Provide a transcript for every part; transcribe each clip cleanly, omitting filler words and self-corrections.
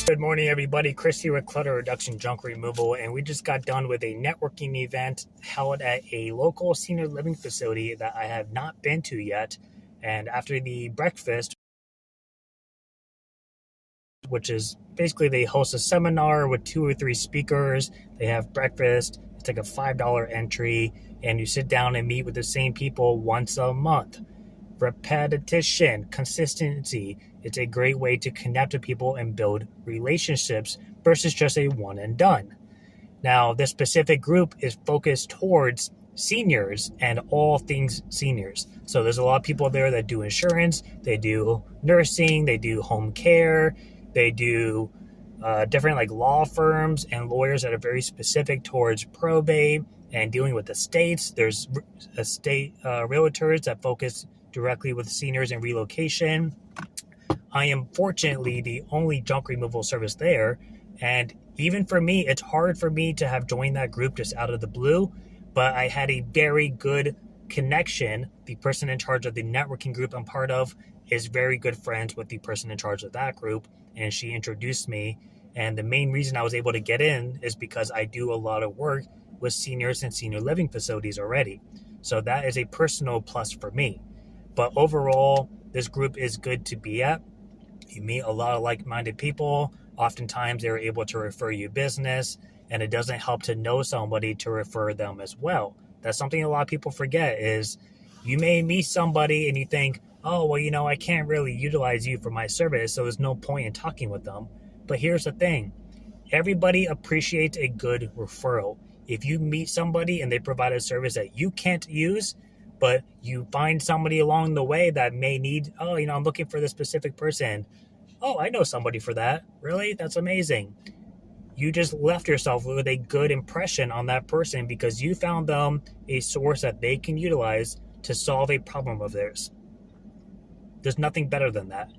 Good morning, everybody. Chris here with Clutter Reduction Junk Removal, and we just got done with a networking event held at a local senior living facility that I have not been to yet. And after the breakfast, which is basically they host a seminar with 2 or 3 speakers, they have breakfast, it's like a $5 entry, and you sit down and meet with the same people once a month. Repetition, consistency. It's a great way to connect with people and build relationships versus just a one and done. Now, this specific group is focused towards seniors and all things seniors. So there's a lot of people there that do insurance, they do nursing, they do home care, they do different like law firms and lawyers that are very specific towards probate and dealing with estates. There's estate realtors that focus directly with seniors and relocation. I am fortunately the only junk removal service there. And even for me, it's hard for me to have joined that group just out of the blue, but I had a very good connection. The person in charge of the networking group I'm part of is very good friends with the person in charge of that group, and she introduced me. And the main reason I was able to get in is because I do a lot of work with seniors and senior living facilities already. So that is a personal plus for me. But overall, this group is good to be at. You meet a lot of like-minded people. Oftentimes, they're able to refer you business, and it doesn't help to know somebody to refer them as well. That's something a lot of people forget is you may meet somebody and you think, oh, well, I can't really utilize you for my service, so there's no point in talking with them. But here's the thing. Everybody appreciates a good referral. If you meet somebody and they provide a service that you can't use, but you find somebody along the way that may need, I'm looking for this specific person. Oh, I know somebody for that. Really? That's amazing. You just left yourself with a good impression on that person because you found them a source that they can utilize to solve a problem of theirs. There's nothing better than that.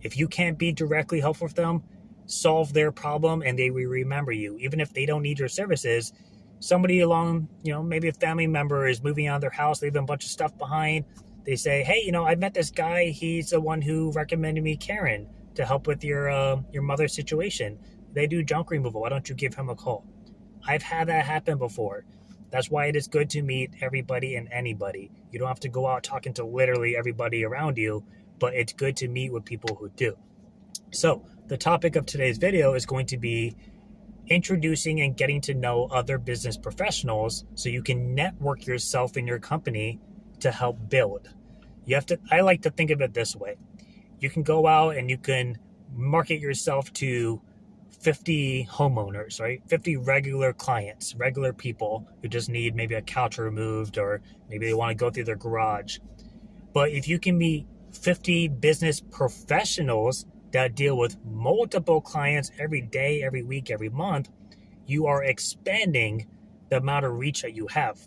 If you can't be directly helpful for them, solve their problem and they will remember you. Even if they don't need your services, somebody along, maybe a family member is moving out of their house, leaving a bunch of stuff behind. They say, hey, I met this guy. He's the one who recommended me Karen to help with your mother's situation. They do junk removal. Why don't you give him a call? I've had that happen before. That's why it is good to meet everybody and anybody. You don't have to go out talking to literally everybody around you, but it's good to meet with people who do. So the topic of today's video is going to be introducing and getting to know other business professionals so you can network yourself in your company to help build. I like to think of it this way. You can go out and you can market yourself to 50 homeowners, right? 50 regular clients, regular people who just need maybe a couch removed or maybe they want to go through their garage. But if you can meet 50 business professionals that deal with multiple clients every day, every week, every month, you are expanding the amount of reach that you have.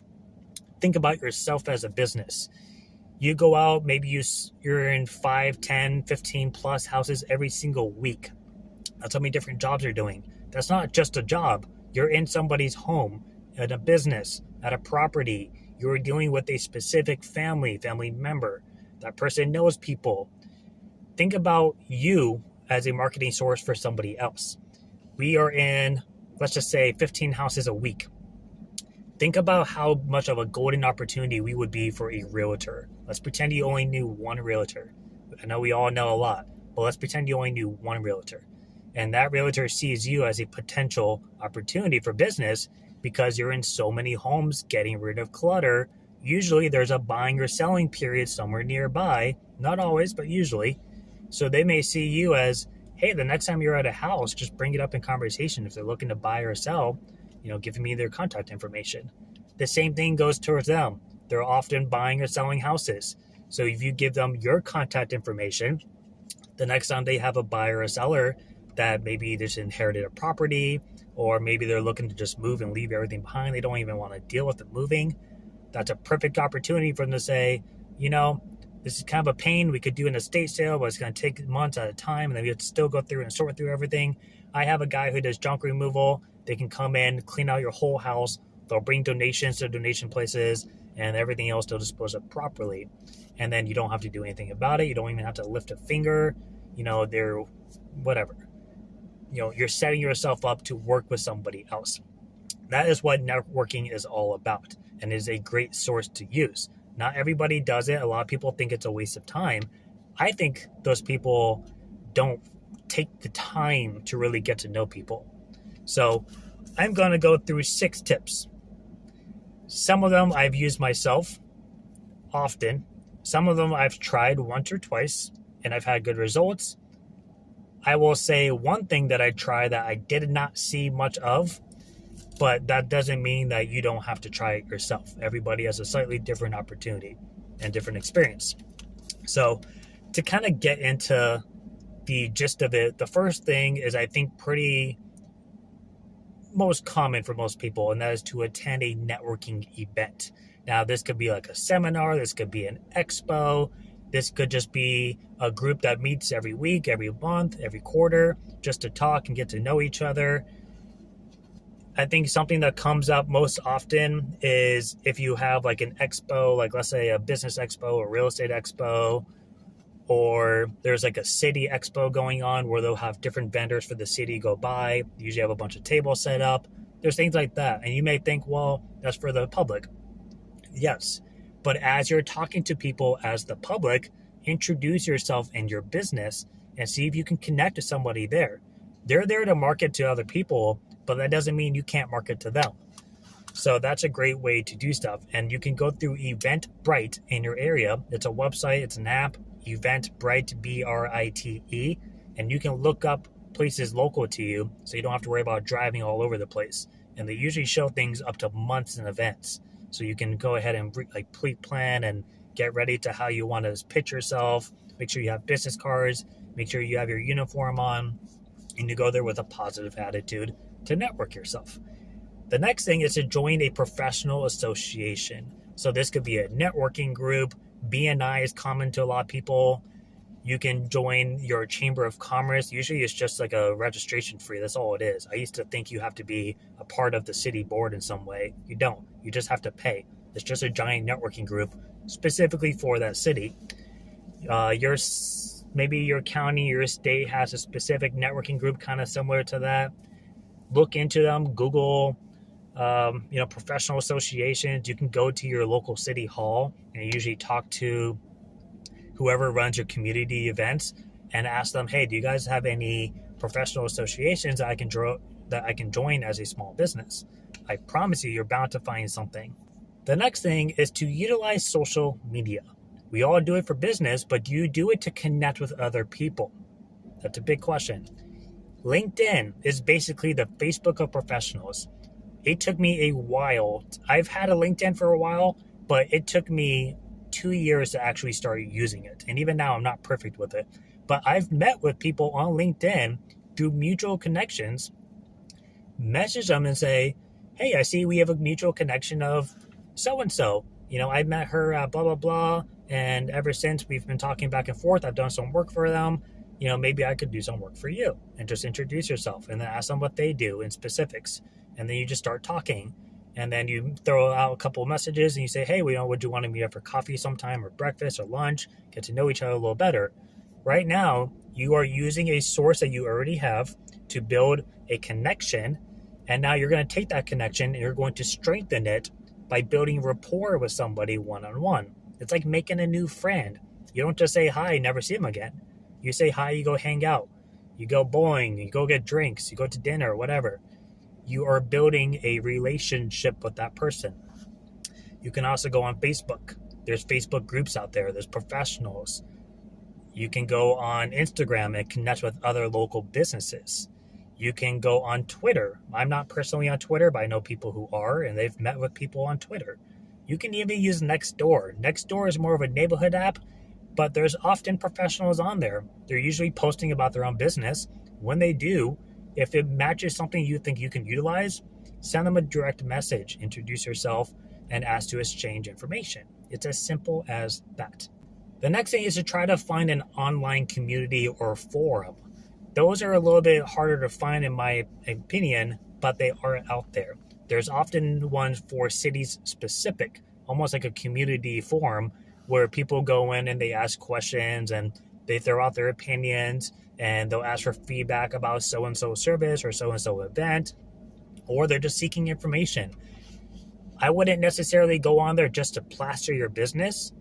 Think about yourself as a business. You go out, maybe you're in 5, 10, 15 plus houses every single week. That's how many different jobs you're doing. That's not just a job. You're in somebody's home, at a business, at a property. You're dealing with a specific family member. That person knows people. Think about you as a marketing source for somebody else. We are in, let's just say, 15 houses a week. Think about how much of a golden opportunity we would be for a realtor. Let's pretend you only knew one realtor. I know we all know a lot, but let's pretend you only knew one realtor. And that realtor sees you as a potential opportunity for business because you're in so many homes getting rid of clutter. Usually there's a buying or selling period somewhere nearby. Not always, but usually. So they may see you as, hey, the next time you're at a house, just bring it up in conversation. If they're looking to buy or sell, give me their contact information. The same thing goes towards them. They're often buying or selling houses. So if you give them your contact information, the next time they have a buyer or seller that maybe just inherited a property, or maybe they're looking to just move and leave everything behind, they don't even want to deal with the moving, that's a perfect opportunity for them to say, this is kind of a pain. We could do an estate sale, but it's going to take months at a time, and then we have to still go through and sort through everything. I have a guy who does junk removal. They can come in, clean out your whole house. They'll bring donations to donation places, and everything else they'll dispose of properly. And then you don't have to do anything about it. You don't even have to lift a finger. They're whatever. you're setting yourself up to work with somebody else. That is what networking is all about, and is a great source to use. Not everybody does it. A lot of people think it's a waste of time. I think those people don't take the time to really get to know people. So I'm going to go through 6 tips. Some of them I've used myself often. Some of them I've tried once or twice, and I've had good results. I will say one thing that I tried that I did not see much of, but that doesn't mean that you don't have to try it yourself. Everybody has a slightly different opportunity and different experience. So to kind of get into the gist of it, the first thing is, I think, pretty most common for most people, and that is to attend a networking event. Now, this could be like a seminar, this could be an expo, this could just be a group that meets every week, every month, every quarter, just to talk and get to know each other. I think something that comes up most often is if you have like an expo, like let's say a business expo or real estate expo, or there's like a city expo going on where they'll have different vendors for the city go by. You usually have a bunch of tables set up. There's things like that. And you may think, well, that's for the public. Yes. But as you're talking to people as the public, introduce yourself and your business and see if you can connect to somebody there. They're there to market to other people, but that doesn't mean you can't market to them. So that's a great way to do stuff. And you can go through Eventbrite in your area. It's a website, it's an app, Eventbrite, Brite, and you can look up places local to you so you don't have to worry about driving all over the place. And they usually show things up to months in advance. So you can go ahead and pre-plan and get ready to how you want to pitch yourself. Make sure you have business cards, make sure you have your uniform on, and you go there with a positive attitude to network yourself. The next thing is to join a professional association. So this could be a networking group. BNI is common to a lot of people. You can join your chamber of commerce. Usually it's just like a registration fee. That's all it is. I used to think you have to be a part of the city board in some way. You don't. You just have to pay. It's just a giant networking group specifically for that city. Maybe your county, your state has a specific networking group kind of similar to that. Look into them. Google professional associations. You can go to your local city hall and usually talk to whoever runs your community events and ask them, hey, do you guys have any professional associations that I can join as a small business? I promise you're bound to find something. The next thing is to utilize social media. We all do it for business, but do you do it to connect with other people? That's a big question. LinkedIn is basically the Facebook of professionals. It took me a while. I've had a LinkedIn for a while, but it took me 2 years to actually start using it. And even now, I'm not perfect with it. But I've met with people on LinkedIn through mutual connections, message them and say, hey, I see we have a mutual connection of so-and-so. I met her blah, blah, blah. And ever since we've been talking back and forth, I've done some work for them. Maybe I could do some work for you, and just introduce yourself and then ask them what they do in specifics. And then you just start talking, and then you throw out a couple of messages and you say, hey, would you want to meet up for coffee sometime or breakfast or lunch, get to know each other a little better. Right now, you are using a source that you already have to build a connection. And now you're going to take that connection and you're going to strengthen it by building rapport with somebody one-on-one. It's like making a new friend. You don't just say hi, never see them again. You say hi, you go hang out. You go bowling, you go get drinks, you go to dinner, whatever. You are building a relationship with that person. You can also go on Facebook. There's Facebook groups out there. There's professionals. You can go on Instagram and connect with other local businesses. You can go on Twitter. I'm not personally on Twitter, but I know people who are, and they've met with people on Twitter. You can even use Nextdoor. Nextdoor is more of a neighborhood app, but there's often professionals on there. They're usually posting about their own business. When they do, if it matches something you think you can utilize, send them a direct message, introduce yourself, and ask to exchange information. It's as simple as that. The next thing is to try to find an online community or forum. Those are a little bit harder to find in my opinion, but they are out there. There's often ones for cities specific, almost like a community forum where people go in and they ask questions and they throw out their opinions and they'll ask for feedback about so-and-so service or so-and-so event, or they're just seeking information. I wouldn't necessarily go on there just to plaster your business,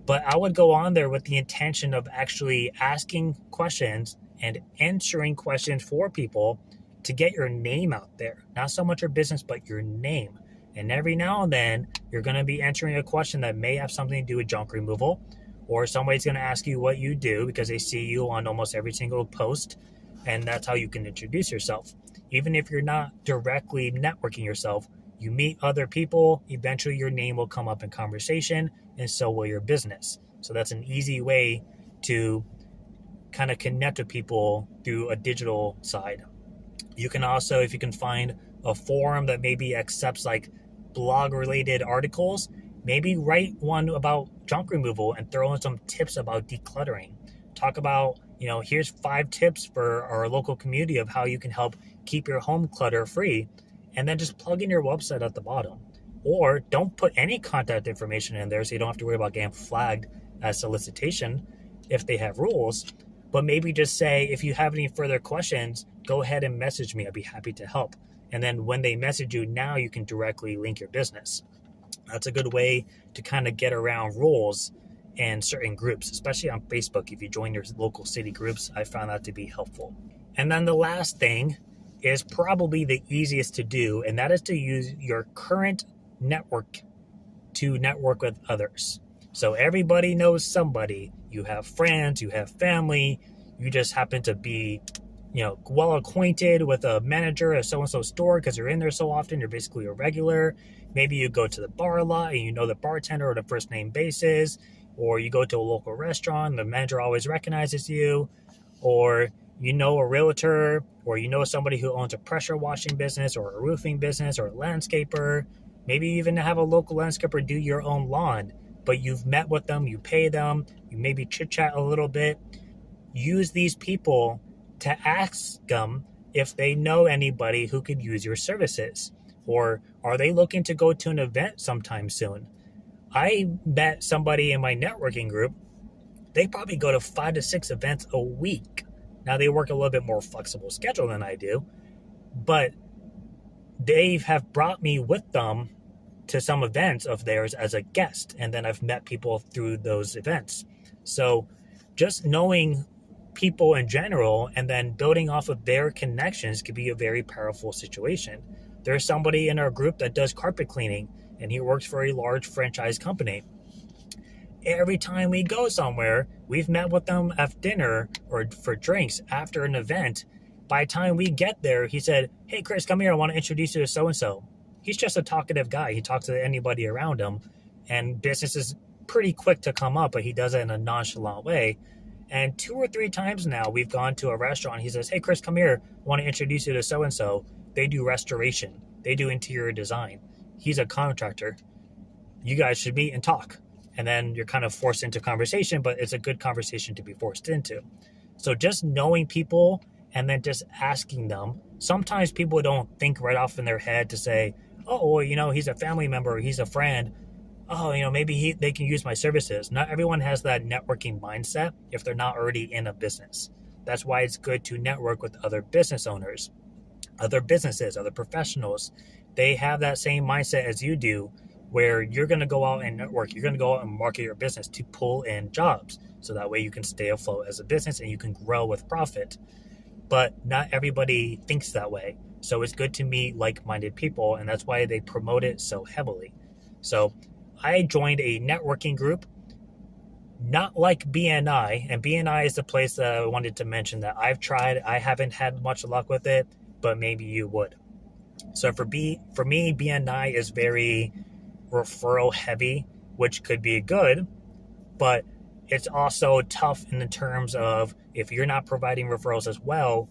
but I would go on there with the intention of actually asking questions and answering questions for people to get your name out there. Not so much your business, but your name. And every now and then, you're going to be answering a question that may have something to do with junk removal, or somebody's going to ask you what you do because they see you on almost every single post, and that's how you can introduce yourself. Even if you're not directly networking yourself, you meet other people, eventually your name will come up in conversation, and so will your business. So that's an easy way to kind of connect with people through a digital side. You can also, if you can find a forum that maybe accepts like blog related articles, maybe write one about junk removal and throw in some tips about decluttering. Talk about, here's 5 tips for our local community of how you can help keep your home clutter free, and then just plug in your website at the bottom. Or don't put any contact information in there so you don't have to worry about getting flagged as solicitation if they have rules. But maybe just say, if you have any further questions, go ahead and message me. I'd be happy to help. And then when they message you, now you can directly link your business. That's a good way to kind of get around rules in certain groups, especially on Facebook. If you join your local city groups, I found that to be helpful. And then the last thing is probably the easiest to do, and that is to use your current network to network with others. So everybody knows somebody. You have friends, you have family, you just happen to be, well acquainted with a manager at so-and-so store because you're in there so often. You're basically a regular. Maybe you go to the bar a lot and you know the bartender on a first name basis, or you go to a local restaurant and the manager always recognizes you, or you know a realtor, or you know somebody who owns a pressure washing business or a roofing business or a landscaper. Maybe you even have a local landscaper do your own lawn, but you've met with them, you pay them, you maybe chit chat a little bit. Use these people to ask them if they know anybody who could use your services, or are they looking to go to an event sometime soon? I met somebody in my networking group. They probably go to 5 to 6 events a week. Now they work a little bit more flexible schedule than I do, but they have brought me with them to some events of theirs as a guest, and then I've met people through those events. So just knowing people in general and then building off of their connections could be a very powerful situation. There's somebody in our group that does carpet cleaning, and he works for a large franchise company. Every time we go somewhere, we've met with them at dinner or for drinks after an event. By the time we get there, he said, "Hey, Chris, come here. I want to introduce you to so-and-so." He's just a talkative guy. He talks to anybody around him, and business is pretty quick to come up, but he does it in a nonchalant way. And 2 or 3 times now, we've gone to a restaurant. He says, "Hey, Chris, come here. I want to introduce you to so-and-so. They do restoration. They do interior design. He's a contractor. You guys should meet and talk." And then you're kind of forced into conversation, but it's a good conversation to be forced into. So just knowing people and then just asking them. Sometimes people don't think right off in their head to say, "Oh, well, he's a family member, or he's a friend. Oh, maybe they can use my services." Not everyone has that networking mindset if they're not already in a business. That's why it's good to network with other business owners, other businesses, other professionals. They have that same mindset as you do, where you're going to go out and network. You're going to go out and market your business to pull in jobs. So that way you can stay afloat as a business and you can grow with profit. But not everybody thinks that way. So it's good to meet like-minded people, and that's why they promote it so heavily. So I joined a networking group, not like BNI, and BNI is the place that I wanted to mention that I've tried. I haven't had much luck with it, but maybe you would. So for me, BNI is very referral heavy, which could be good, but it's also tough in the terms of if you're not providing referrals as well,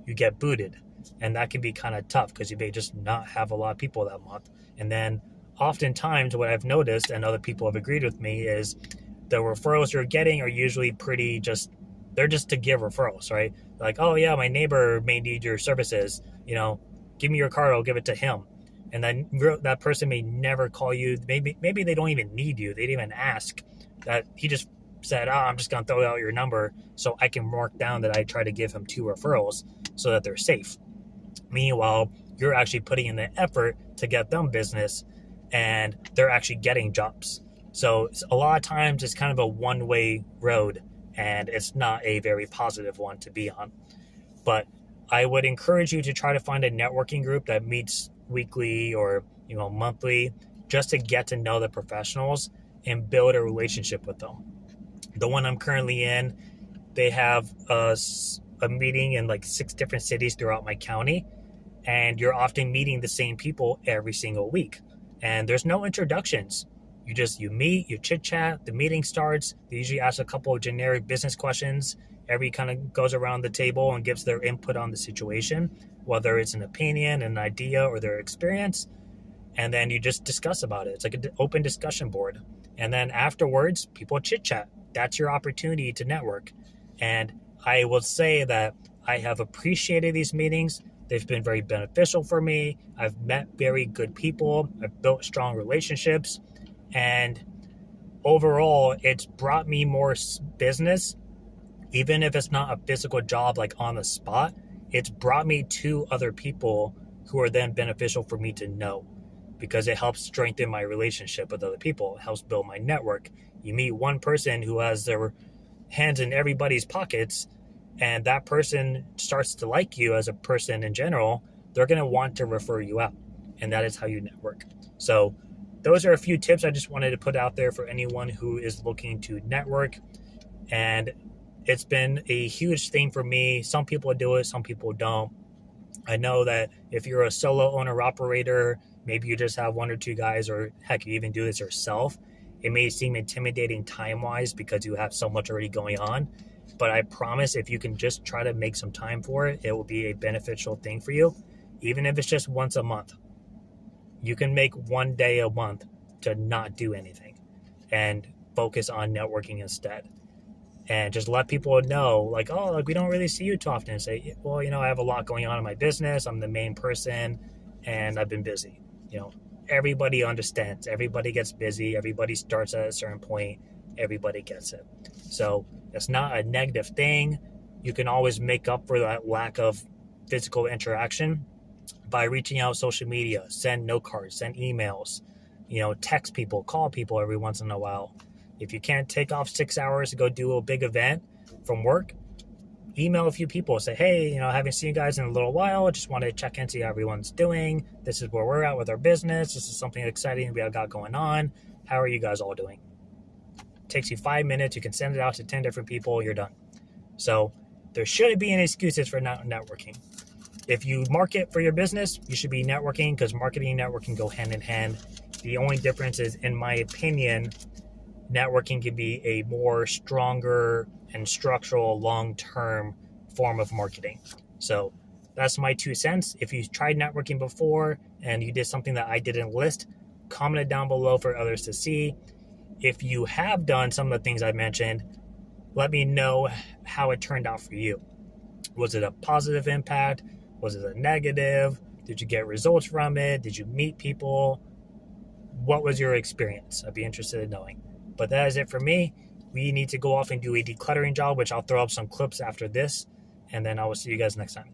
you get booted. And that can be kind of tough because you may just not have a lot of people that month. And then oftentimes what I've noticed, and other people have agreed with me, is the referrals you're getting are usually they're just to give referrals, right? Like, "Oh yeah, my neighbor may need your services. Give me your card, I'll give it to him." And then that person may never call you. Maybe they don't even need you. They didn't even ask. That he just said, I'm just going to throw out your number so I can mark down that I try to give him 2 referrals so that they're safe. Meanwhile, you're actually putting in the effort to get them business and they're actually getting jobs. So a lot of times it's kind of a one-way road and it's not a very positive one to be on. But I would encourage you to try to find a networking group that meets weekly or monthly, just to get to know the professionals and build a relationship with them. The one I'm currently in, they have a meeting in like 6 different cities throughout my county, and you're often meeting the same people every single week. And there's no introductions. You meet, you chit chat, the meeting starts. They usually ask a couple of generic business questions. Everybody kind of goes around the table and gives their input on the situation, whether it's an opinion, an idea, or their experience. And then you just discuss about it. It's like an open discussion board. And then afterwards, people chit chat. That's your opportunity to network. And I will say that I have appreciated these meetings. They've been very beneficial for me. I've met very good people. I've built strong relationships. And overall, it's brought me more business. Even if it's not a physical job like on the spot, it's brought me to other people who are then beneficial for me to know, because it helps strengthen my relationship with other people. It helps build my network. You meet one person who has their hands in everybody's pockets, and that person starts to like you as a person in general, they're going to want to refer you out. And that is how you network. So those are a few tips I just wanted to put out there for anyone who is looking to network. And it's been a huge thing for me. Some people do it, some people don't. I know that if you're a solo owner operator, maybe you just have 1 or 2 guys, or heck, you even do this yourself. It may seem intimidating time-wise because you have so much already going on. But I promise if you can just try to make some time for it, it will be a beneficial thing for you. Even if it's just once a month. You can make 1 day a month to not do anything and focus on networking instead. And just let people know, like, we don't really see you too often. And say, well, I have a lot going on in my business. I'm the main person and I've been busy. Everybody understands. Everybody gets busy. Everybody starts at a certain point. Everybody gets it. So it's not a negative thing. You can always make up for that lack of physical interaction by reaching out social media, send note cards, send emails, text people, call people every once in a while. If you can't take off 6 hours to go do a big event from work, email a few people, say, hey, I haven't seen you guys in a little while. I just wanted to check in, see how everyone's doing. This is where we're at with our business. This is something exciting we have got going on. How are you guys all doing? It takes you 5 minutes. You can send it out to 10 different people. You're done. So there shouldn't be any excuses for not networking. If you market for your business, you should be networking, because marketing and networking go hand in hand. The only difference is, in my opinion, networking can be a more stronger and structural long-term form of marketing. So that's my 2 cents. If you tried networking before and you did something that I didn't list, comment it down below for others to see. If you have done some of the things I mentioned, let me know how it turned out for you. Was it a positive impact? Was it a negative? Did you get results from it? Did you meet people? What was your experience? I'd be interested in knowing. But that is it for me. We need to go off and do a decluttering job, which I'll throw up some clips after this, and then I will see you guys next time.